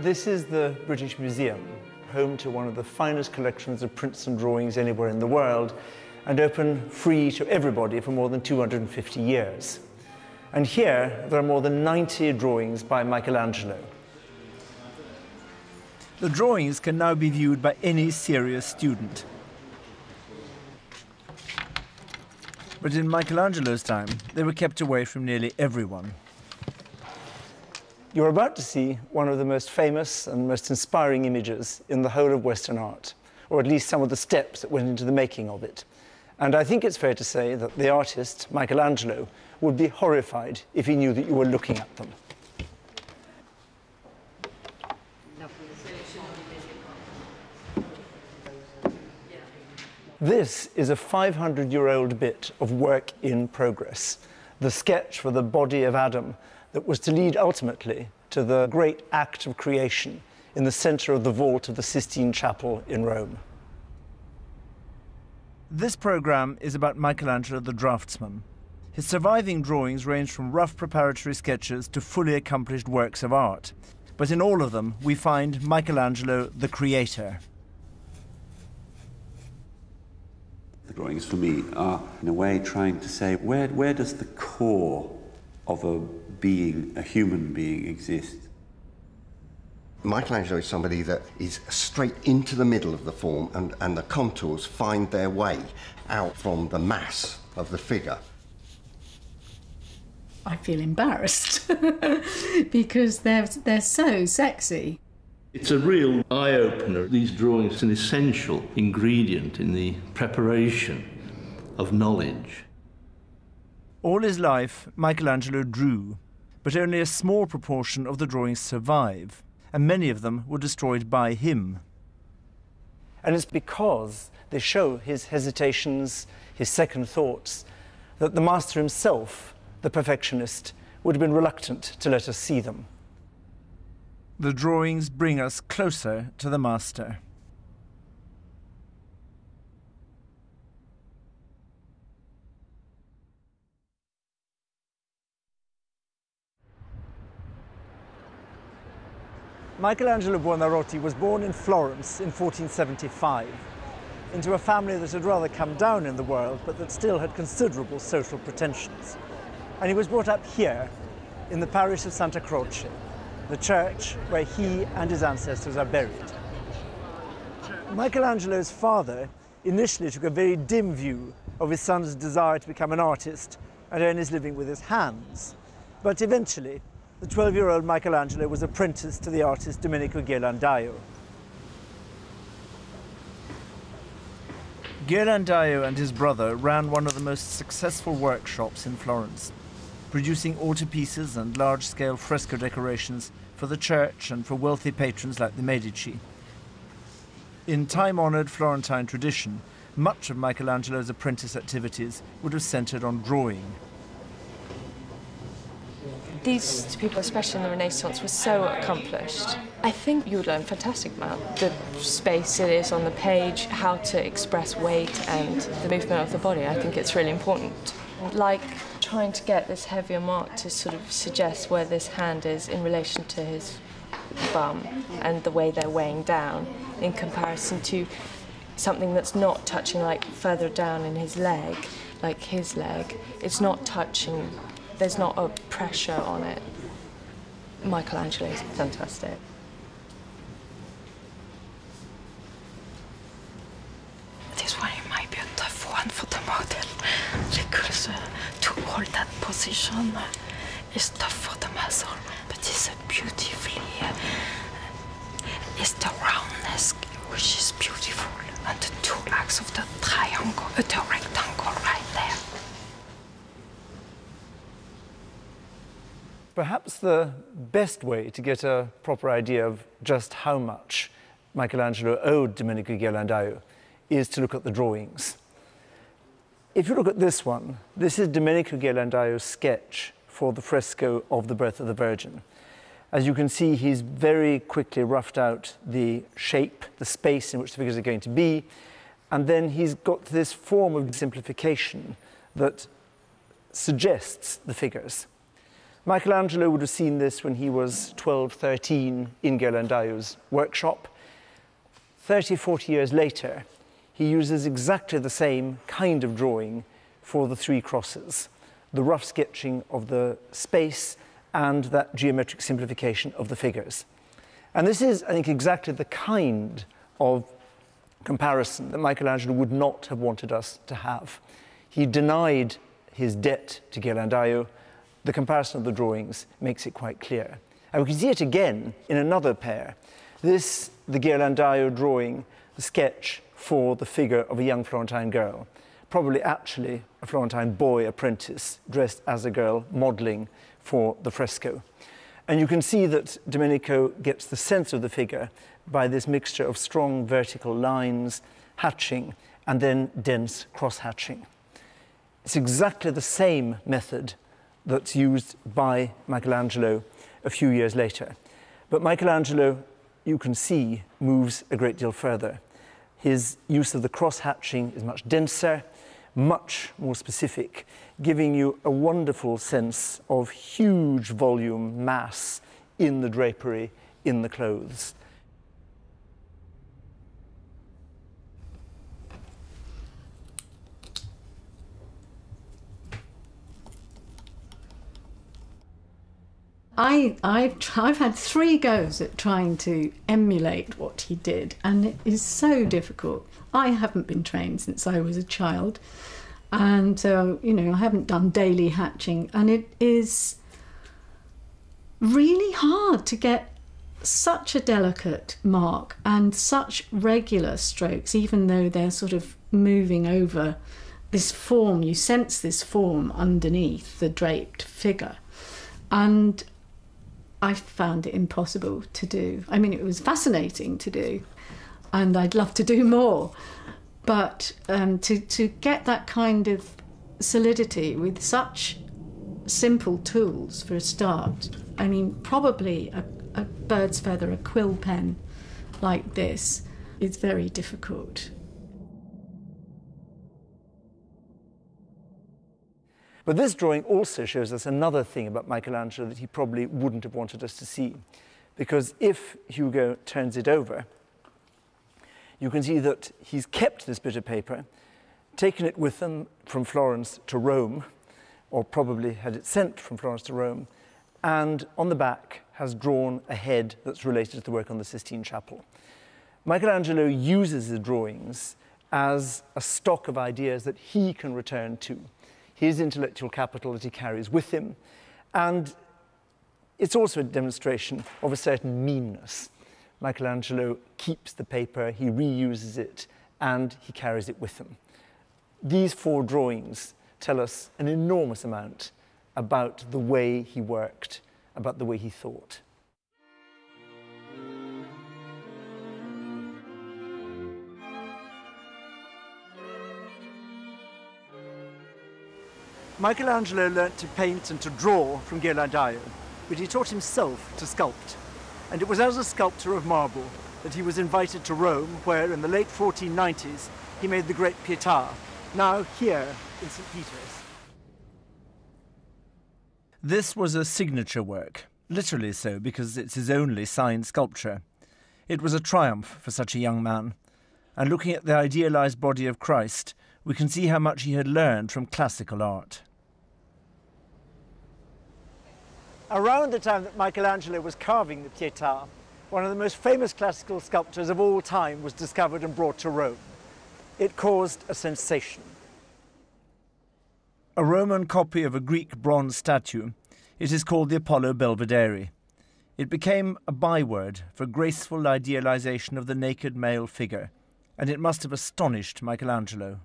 This is the British Museum, home to one of the finest collections of prints and drawings anywhere in the world, and open free to everybody for more than 250 years. And here, there are more than 90 drawings by Michelangelo. The drawings can now be viewed by any serious student. But in Michelangelo's time, they were kept away from nearly everyone. You're about to see one of the most famous and most inspiring images in the whole of Western art, or at least some of the steps that went into the making of it. And I think it's fair to say that the artist, Michelangelo, would be horrified if he knew that you were looking at them. This is a 500-year-old bit of work in progress, the sketch for the body of Adam that was to lead ultimately to the great act of creation in the center of the vault of the Sistine Chapel in Rome. This program is about Michelangelo the draftsman. His surviving drawings range from rough preparatory sketches to fully accomplished works of art. But in all of them, we find Michelangelo the creator. The drawings for me are, in a way, trying to say, where does the core of a human being exist? Michelangelo is somebody that is straight into the middle of the form, and the contours find their way out from the mass of the figure. I feel embarrassed because they're so sexy. It's a real eye-opener. These drawings are an essential ingredient in the preparation of knowledge. All his life, Michelangelo drew, but only a small proportion of the drawings survive, and many of them were destroyed by him. And it's because they show his hesitations, his second thoughts, that the master himself, the perfectionist, would have been reluctant to let us see them. The drawings bring us closer to the master. Michelangelo Buonarroti was born in Florence in 1475, into a family that had rather come down in the world, but that still had considerable social pretensions. And he was brought up here, in the parish of Santa Croce, the church where he and his ancestors are buried. Michelangelo's father initially took a very dim view of his son's desire to become an artist and earn his living with his hands. But eventually, the 12-year-old Michelangelo was apprenticed to the artist Domenico Ghirlandaio. Ghirlandaio and his brother ran one of the most successful workshops in Florence, producing altarpieces and large-scale fresco decorations for the church and for wealthy patrons like the Medici. In time-honoured Florentine tradition, much of Michelangelo's apprentice activities would have centred on drawing. These people, especially in the Renaissance, were so accomplished. I think you would learn fantastic about the space it is on the page, how to express weight and the movement of the body. I think it's really important. Like trying to get this heavier mark to sort of suggest where this hand is in relation to his bum and the way they're weighing down in comparison to something that's not touching, like further down in his leg, like his leg. It's not touching, there's not a pressure on it. Michelangelo is fantastic. This one might be a tough one for the model because to hold that position is tough for the muscle, but it's beautifully, it's the roundness which is beautiful, and the two arcs of the triangle, the rectangle right there. Perhaps the best way to get a proper idea of just how much Michelangelo owed Domenico Ghirlandaio is to look at the drawings. If you look at this one, this is Domenico Ghirlandaio's sketch for the fresco of the Birth of the Virgin. As you can see, he's very quickly roughed out the shape, the space in which the figures are going to be, and then he's got this form of simplification that suggests the figures. Michelangelo would have seen this when he was 12, 13 in Ghirlandaio's workshop. 30, 40 years later, he uses exactly the same kind of drawing for the three crosses, the rough sketching of the space and that geometric simplification of the figures. And this is, I think, exactly the kind of comparison that Michelangelo would not have wanted us to have. He denied his debt to Ghirlandaio. The comparison of the drawings makes it quite clear. And we can see it again in another pair. This, the Ghirlandaio drawing, the sketch for the figure of a young Florentine girl, probably actually a Florentine boy apprentice dressed as a girl, modelling for the fresco. And you can see that Domenico gets the sense of the figure by this mixture of strong vertical lines, hatching, and then dense cross-hatching. It's exactly the same method that's used by Michelangelo a few years later. But Michelangelo, you can see, moves a great deal further. His use of the cross-hatching is much denser, much more specific, giving you a wonderful sense of huge volume, mass in the drapery, in the clothes. I've had 3 goes at trying to emulate what he did, and it is so difficult. I haven't been trained since I was a child, and so, you know, I haven't done daily hatching, and it is really hard to get such a delicate mark and such regular strokes, even though they're sort of moving over this form. You sense this form underneath the draped figure, and I found it impossible to do. I mean, it was fascinating to do, and I'd love to do more. But to get that kind of solidity with such simple tools for a start, I mean, probably a bird's feather, a quill pen like this is very difficult. But this drawing also shows us another thing about Michelangelo that he probably wouldn't have wanted us to see. Because if Hugo turns it over, you can see that he's kept this bit of paper, taken it with him from Florence to Rome, or probably had it sent from Florence to Rome, and on the back has drawn a head that's related to the work on the Sistine Chapel. Michelangelo uses the drawings as a stock of ideas that he can return to, his intellectual capital that he carries with him. And it's also a demonstration of a certain meanness. Michelangelo keeps the paper, he reuses it, and he carries it with him. These 4 drawings tell us an enormous amount about the way he worked, about the way he thought. Michelangelo learnt to paint and to draw from Ghirlandaio, but he taught himself to sculpt. And it was as a sculptor of marble that he was invited to Rome, where in the late 1490s he made the great Pietà, now here in St. Peter's. This was a signature work, literally so because it's his only signed sculpture. It was a triumph for such a young man, and looking at the idealized body of Christ, we can see how much he had learned from classical art. Around the time that Michelangelo was carving the Pietà, one of the most famous classical sculptures of all time was discovered and brought to Rome. It caused a sensation. A Roman copy of a Greek bronze statue, it is called the Apollo Belvedere. It became a byword for graceful idealization of the naked male figure, and it must have astonished Michelangelo.